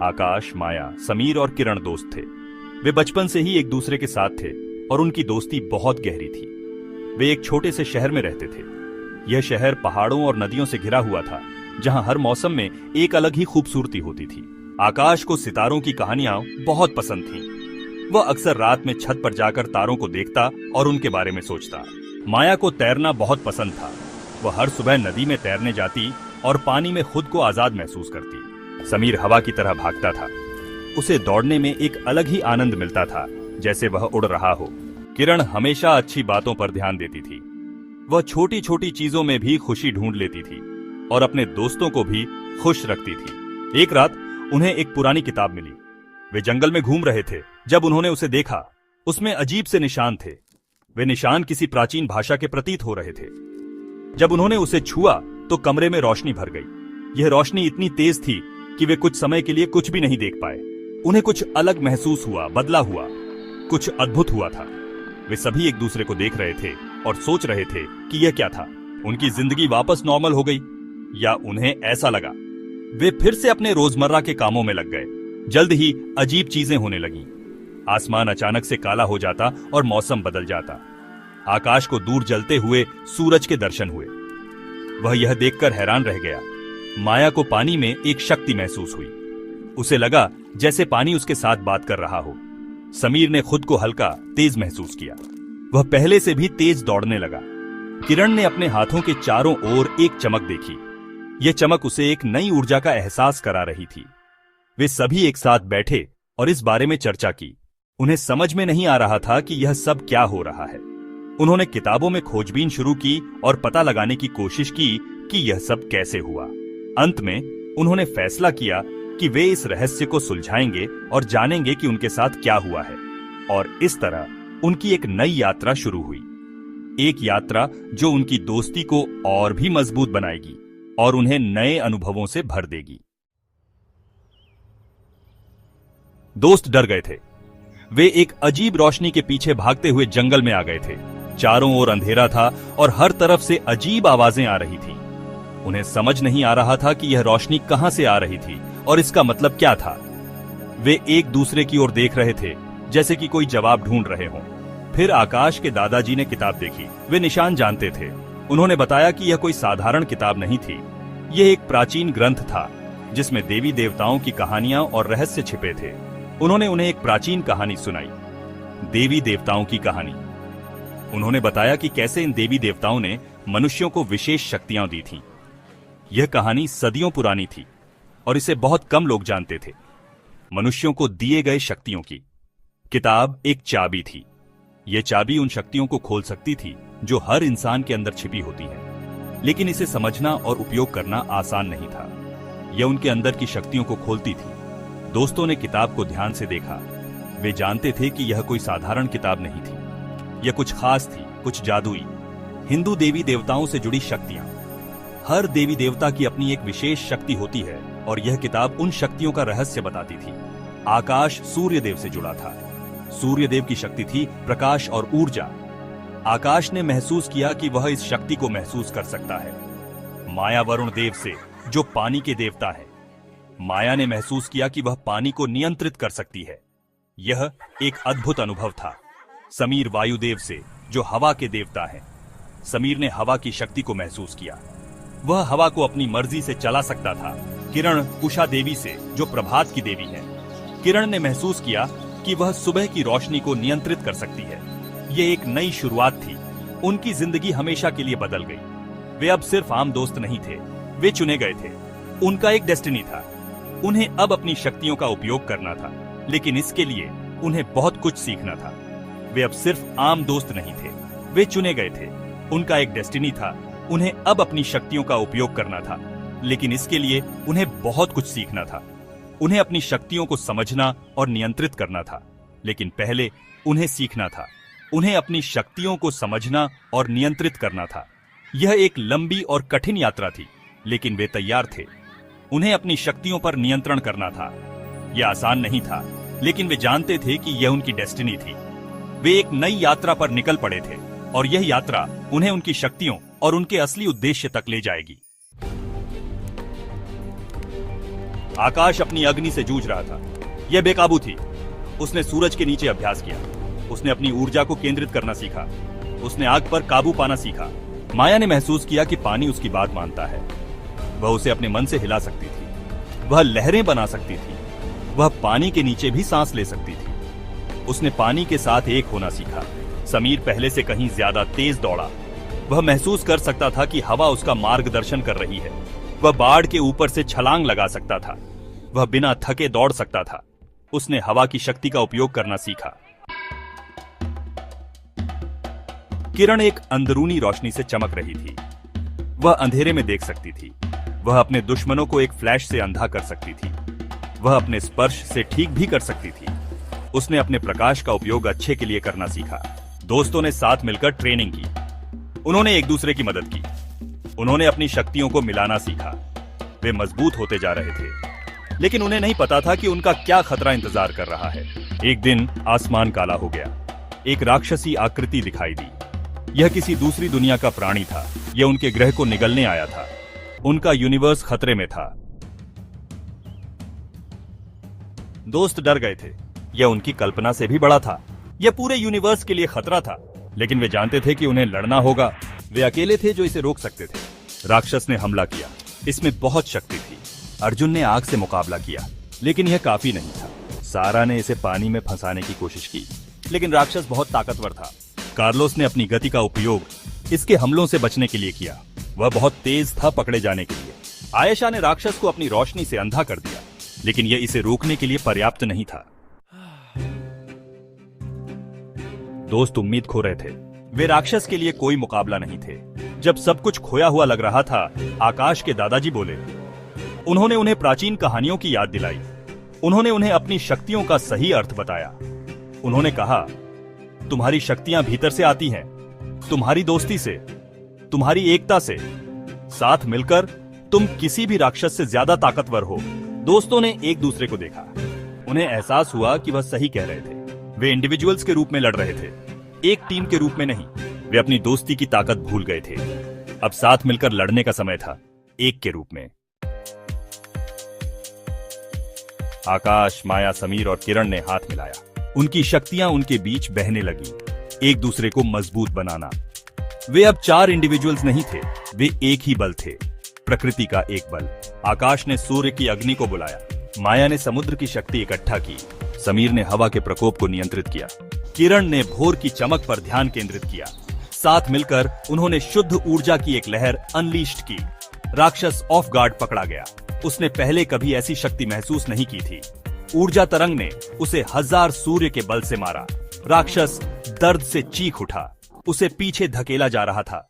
आकाश, माया, समीर और किरण दोस्त थे। वे बचपन से ही एक दूसरे के साथ थे और उनकी दोस्ती बहुत गहरी थी। वे एक छोटे से शहर में रहते थे। यह शहर पहाड़ों और नदियों से घिरा हुआ था, जहां हर मौसम में एक अलग ही खूबसूरती होती थी। आकाश को सितारों की कहानियां बहुत पसंद थीं। वह अक्सर रात में छत पर जाकर तारों को देखता और उनके बारे में सोचता। माया को तैरना बहुत पसंद था। वह हर सुबह नदी में तैरने जाती और पानी में खुद को आजाद महसूस करती। समीर हवा की तरह भागता था। उसे दौड़ने में एक अलग ही आनंद मिलता था, जैसे वह उड़ रहा हो। किरण हमेशा अच्छी बातों पर ध्यान देती थी। वह छोटी छोटी चीजों में भी खुशी ढूंढ लेती थी और अपने दोस्तों को भी खुश रखती थी। एक रात उन्हें एक पुरानी किताब मिली। वे जंगल में घूम रहे थे जब उन्होंने उसे देखा। उसमें अजीब से निशान थे। वे निशान किसी प्राचीन भाषा के प्रतीत हो रहे थे। जब उन्होंने उसे छुआ तो कमरे में रोशनी भर गई। यह रोशनी इतनी तेज थी कि वे कुछ समय के लिए कुछ भी नहीं देख पाए। उन्हें कुछ अलग महसूस हुआ, बदला हुआ, कुछ अद्भुत हुआ था। वे सभी एक दूसरे को देख रहे थे और सोच रहे थे कि यह क्या था। उनकी जिंदगी वापस नॉर्मल हो गई, या उन्हें ऐसा लगा। वे फिर से अपने रोजमर्रा के कामों में लग गए। जल्द ही अजीब चीजें होने लगीं। आसमान अचानक से काला हो जाता और मौसम बदल जाता। आकाश को दूर जलते हुए सूरज के दर्शन हुए। वह यह देखकर हैरान रह गया। माया को पानी में एक शक्ति महसूस हुई। उसे लगा जैसे पानी उसके साथ बात कर रहा हो। समीर ने खुद को हल्का, तेज महसूस किया। वह पहले से भी तेज दौड़ने लगा। किरण ने अपने हाथों के चारों ओर एक चमक देखी। यह चमक उसे एक नई ऊर्जा का एहसास करा रही थी। वे सभी एक साथ बैठे और इस बारे में चर्चा की। उन्हें समझ में नहीं आ रहा था कि यह सब क्या हो रहा है। उन्होंने किताबों में खोजबीन शुरू की और पता लगाने की कोशिश की कि यह सब कैसे हुआ। अंत में उन्होंने फैसला किया कि वे इस रहस्य को सुलझाएंगे और जानेंगे कि उनके साथ क्या हुआ है। और इस तरह उनकी एक नई यात्रा शुरू हुई। एक यात्रा जो उनकी दोस्ती को और भी मजबूत बनाएगी और उन्हें नए अनुभवों से भर देगी। दोस्त डर गए थे। वे एक अजीब रोशनी के पीछे भागते हुए जंगल में आ गए थे। चारों ओर अंधेरा था और हर तरफ से अजीब आवाजें आ रही थीं। उन्हें समझ नहीं आ रहा था कि यह रोशनी कहां से आ रही थी और इसका मतलब क्या था। वे एक दूसरे की ओर देख रहे थे, जैसे कि कोई जवाब ढूंढ रहे हों। फिर आकाश के दादाजी ने किताब देखी। वे निशान जानते थे। उन्होंने बताया कि यह कोई साधारण किताब नहीं थी। यह एक प्राचीन ग्रंथ था जिसमें देवी देवताओं की कहानियां और रहस्य छिपे थे। उन्होंने उन्हें एक प्राचीन कहानी सुनाई, देवी देवताओं की कहानी। उन्होंने बताया कि कैसे इन देवी देवताओं ने मनुष्यों को विशेष शक्तियां दी थीं। यह कहानी सदियों पुरानी थी और इसे बहुत कम लोग जानते थे। मनुष्यों को दिए गए शक्तियों की किताब एक चाबी थी। यह चाबी उन शक्तियों को खोल सकती थी जो हर इंसान के अंदर छिपी होती है, लेकिन इसे समझना और उपयोग करना आसान नहीं था। यह उनके अंदर की शक्तियों को खोलती थी। दोस्तों ने किताब को ध्यान से देखा। वे जानते थे कि यह कोई साधारण किताब नहीं थी। यह कुछ खास थी, कुछ जादुई। हिंदू देवी देवताओं से जुड़ी शक्तियां। हर देवी देवता की अपनी एक विशेष शक्ति होती है और यह किताब उन शक्तियों का रहस्य बताती थी। आकाश सूर्यदेव से जुड़ा था। सूर्यदेव की शक्ति थी प्रकाश और ऊर्जा। आकाश ने महसूस किया कि वह इस शक्ति को महसूस कर सकता है। माया वरुण देव से, जो पानी के देवता है। माया ने महसूस किया कि वह पानी को नियंत्रित कर सकती है। यह एक अद्भुत अनुभव था। समीर वायुदेव से, जो हवा के देवता हैं। समीर ने हवा की शक्ति को महसूस किया। वह हवा को अपनी मर्जी से चला सकता था। किरण उषा देवी से, जो प्रभात की देवी है। किरण ने महसूस किया कि वह सुबह की रोशनी को नियंत्रित कर सकती है। यह एक नई शुरुआत थी। उनकी जिंदगी हमेशा के लिए बदल गई। वे अब सिर्फ आम दोस्त नहीं थे, वे चुने गए थे। उनका एक डेस्टिनी था। उन्हें अब अपनी शक्तियों का उपयोग करना था, लेकिन इसके लिए उन्हें बहुत कुछ सीखना था। वे अब सिर्फ आम दोस्त नहीं थे, वे चुने गए थे। उनका एक डेस्टिनी था। उन्हें अब अपनी शक्तियों का उपयोग करना था, लेकिन इसके लिए उन्हें बहुत कुछ सीखना था। उन्हें अपनी शक्तियों को समझना और नियंत्रित करना था, लेकिन पहले उन्हें सीखना था। उन्हें अपनी शक्तियों को समझना और नियंत्रित करना था। यह एक लंबी और कठिन यात्रा थी, लेकिन वे तैयार थे। उन्हें अपनी शक्तियों पर नियंत्रण करना था। यह आसान नहीं था, लेकिन वे जानते थे कि यह उनकी डेस्टिनी थी। वे एक नई यात्रा पर निकल पड़े थे और यह यात्रा उन्हें उनकी शक्तियों और उनके असली उद्देश्य तक ले जाएगी। आकाश अपनी अग्नि से जूझ रहा था। यह बेकाबू थी। उसने सूरज के नीचे अभ्यास किया। उसने अपनी ऊर्जा को केंद्रित करना सीखा। उसने आग पर काबू पाना सीखा। माया ने महसूस किया कि पानी उसकी बात मानता है। वह उसे अपने मन से हिला सकती थी। वह लहरें बना सकती थी। वह पानी के नीचे भी सांस ले सकती थी। उसने पानी के साथ एक होना सीखा। समीर पहले से कहीं ज्यादा तेज दौड़ा। वह महसूस कर सकता था कि हवा उसका मार्गदर्शन कर रही है। वह बाढ़ के ऊपर से छलांग लगा सकता था। वह बिना थके दौड़ सकता था। उसने हवा की शक्ति का उपयोग करना सीखा। किरण एक अंदरूनी रोशनी से चमक रही थी। वह अंधेरे में देख सकती थी। वह अपने दुश्मनों को एक फ्लैश से अंधा कर सकती थी। वह अपने स्पर्श से ठीक भी कर सकती थी। उसने अपने प्रकाश का उपयोग अच्छे के लिए करना सीखा। दोस्तों ने साथ मिलकर ट्रेनिंग की। उन्होंने एक दूसरे की मदद की। उन्होंने अपनी शक्तियों को मिलाना सीखा। वे मजबूत होते जा रहे थे, लेकिन उन्हें नहीं पता था कि उनका क्या खतरा इंतजार कर रहा है। एक दिन आसमान काला हो गया। एक राक्षसी आकृति दिखाई दी। यह किसी दूसरी दुनिया का प्राणी था। यह उनके ग्रह को निगलने आया था। उनका यूनिवर्स खतरे में था। दोस्त डर गए थे। यह उनकी कल्पना से भी बड़ा था। यह पूरे यूनिवर्स के लिए खतरा था, लेकिन वे जानते थे कि उन्हें लड़ना होगा। वे अकेले थे जो इसे रोक सकते थे। राक्षस ने हमला किया। इसमें बहुत शक्ति थी। अर्जुन ने आग से मुकाबला किया, लेकिन यह काफी नहीं था। सारा ने इसे पानी में फंसाने की कोशिश की, लेकिन राक्षस बहुत ताकतवर था। कार्लोस ने अपनी गति का उपयोग इसके हमलों से बचने के लिए किया। वह बहुत तेज था पकड़े जाने के लिए। आयशा ने राक्षस को अपनी रोशनी से अंधा कर दिया, लेकिन यह इसे रोकने के लिए पर्याप्त नहीं था। दोस्त उम्मीद खो रहे थे। वे राक्षस के लिए कोई मुकाबला नहीं थे। जब सब कुछ खोया हुआ लग रहा था, आकाश के दादाजी बोले। उन्होंने उन्हें प्राचीन कहानियों की याद दिलाई। उन्होंने उन्हें अपनी शक्तियों का सही अर्थ बताया। उन्होंने कहा, तुम्हारी शक्तियां भीतर से आती हैं, तुम्हारी दोस्ती से, तुम्हारी एकता से। साथ मिलकर तुम किसी भी राक्षस से ज्यादा ताकतवर हो। दोस्तों ने एक दूसरे को देखा। उन्हें एहसास हुआ कि वह सही कह रहे थे। वे इंडिविजुअल्स के रूप में लड़ रहे थे, एक टीम के रूप में नहीं। वे अपनी दोस्ती की ताकत भूल गए थे। अब साथ मिलकर लड़ने का समय था, एक के रूप में। आकाश, माया, समीर और किरण ने हाथ मिलाया। उनकी शक्तियां उनके बीच बहने लगी, एक दूसरे को मजबूत बनाना। वे अब 4 इंडिविजुअल्स नहीं थे, वे एक ही बल थे, प्रकृति का एक बल। आकाश ने सूर्य की अग्नि को बुलाया। माया ने समुद्र की शक्ति इकट्ठा की। समीर ने हवा के प्रकोप को नियंत्रित किया। किरण ने भोर की चमक पर ध्यान केंद्रित किया। साथ मिलकर उन्होंने शुद्ध ऊर्जा की एक लहर अनलीश्ड की। राक्षस ऑफ गार्ड पकड़ा गया। उसने पहले कभी ऐसी शक्ति महसूस नहीं की थी। ऊर्जा तरंग ने उसे 1000 सूर्य के बल से मारा। राक्षस दर्द से चीख उठा। उसे पीछे धकेला जा रहा था।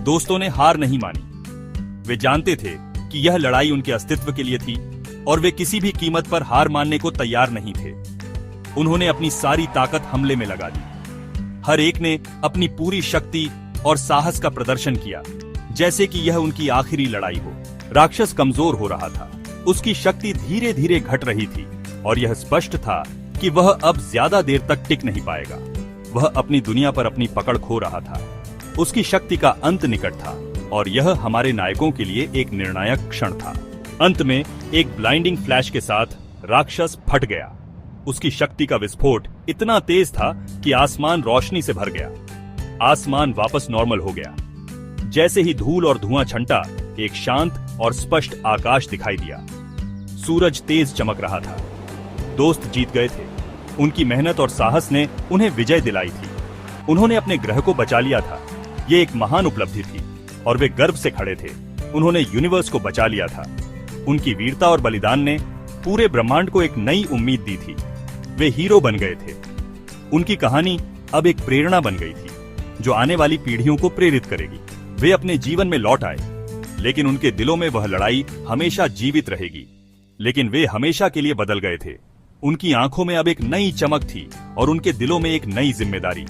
दोस्तों ने हार नहीं मानी। वे जानते थे कि यह लड़ाई उनके अस्तित्व के लिए थी और वे किसी भी कीमत पर हार मानने को तैयार नहीं थे। उन्होंने अपनी सारी ताकत हमले में लगा दी। हर एक ने अपनी पूरी शक्ति और साहस का प्रदर्शन किया, जैसे कि यह उनकी आखिरी लड़ाई हो। राक्षस कमजोर हो रहा था। उसकी शक्ति धीरे धीरे घट रही थी और यह स्पष्ट था कि वह अब ज्यादा देर तक टिक नहीं पाएगा। वह अपनी दुनिया पर अपनी पकड़ खो रहा था। उसकी शक्ति का अंत निकट था और यह हमारे नायकों के लिए एक निर्णायक क्षण था। अंत में एक ब्लाइंडिंग फ्लैश के साथ राक्षस फट गया। उसकी शक्ति का विस्फोट इतना तेज था कि आसमान रोशनी से भर गया। आसमान वापस नॉर्मल हो गया। जैसे ही धूल और धुआं छंटा, एक शांत और स्पष्ट आकाश दिखाई दिया। सूरज तेज चमक रहा था। दोस्त जीत गए थे। उनकी मेहनत और साहस ने उन्हें विजय दिलाई थी। उन्होंने अपने ग्रह को बचा लिया था। ये एक महान उपलब्धि थी और वे गर्व से खड़े थे। उन्होंने यूनिवर्स को बचा लिया था। उनकी वीरता और बलिदान ने पूरे ब्रह्मांड को एक नई उम्मीद दी थी। वे हीरो बन गए थे। उनकी कहानी अब एक प्रेरणा बन गई थी, जो आने वाली पीढ़ियों को प्रेरित करेगी। वे अपने जीवन में लौट आए, लेकिन उनके दिलों में वह लड़ाई हमेशा जीवित रहेगी। लेकिन वे हमेशा के लिए बदल गए थे। उनकी आंखों में अब एक नई चमक थी और उनके दिलों में एक नई जिम्मेदारी।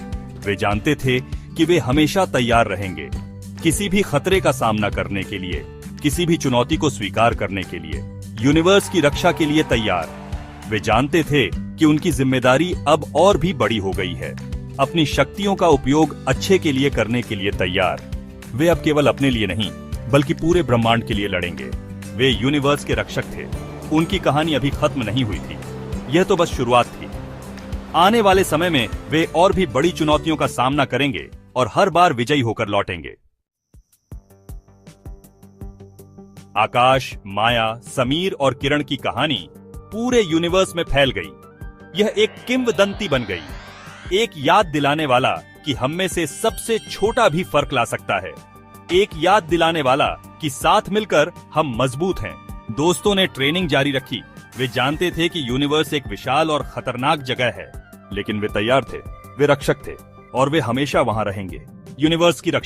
वे जानते थे कि वे हमेशा तैयार रहेंगे, किसी भी खतरे का सामना करने के लिए, किसी भी चुनौती को स्वीकार करने के लिए, यूनिवर्स की रक्षा के लिए तैयार। वे जानते थे कि उनकी जिम्मेदारी अब और भी बड़ी हो गई है। अपनी शक्तियों का उपयोग अच्छे के लिए करने के लिए तैयार। वे अब केवल अपने लिए नहीं, बल्कि पूरे ब्रह्मांड के लिए लड़ेंगे। वे यूनिवर्स के रक्षक थे। उनकी कहानी अभी खत्म नहीं हुई थी, यह तो बस शुरुआत थी। आने वाले समय में वे और भी बड़ी चुनौतियों का सामना करेंगे और हर बार विजयी होकर लौटेंगे। आकाश, माया, समीर और किरण की कहानी पूरे यूनिवर्स में फैल गई। यह एक किंवदंती बन गई, एक याद दिलाने वाला कि हम में से सबसे छोटा भी फर्क ला सकता है, एक याद दिलाने वाला कि साथ मिलकर हम मजबूत हैं। दोस्तों ने ट्रेनिंग जारी रखी। वे जानते थे कि यूनिवर्स एक विशाल और खतरनाक जगह है, लेकिन वे तैयार थे। वे रक्षक थे और वे हमेशा वहां रहेंगे, यूनिवर्स की रक्षा।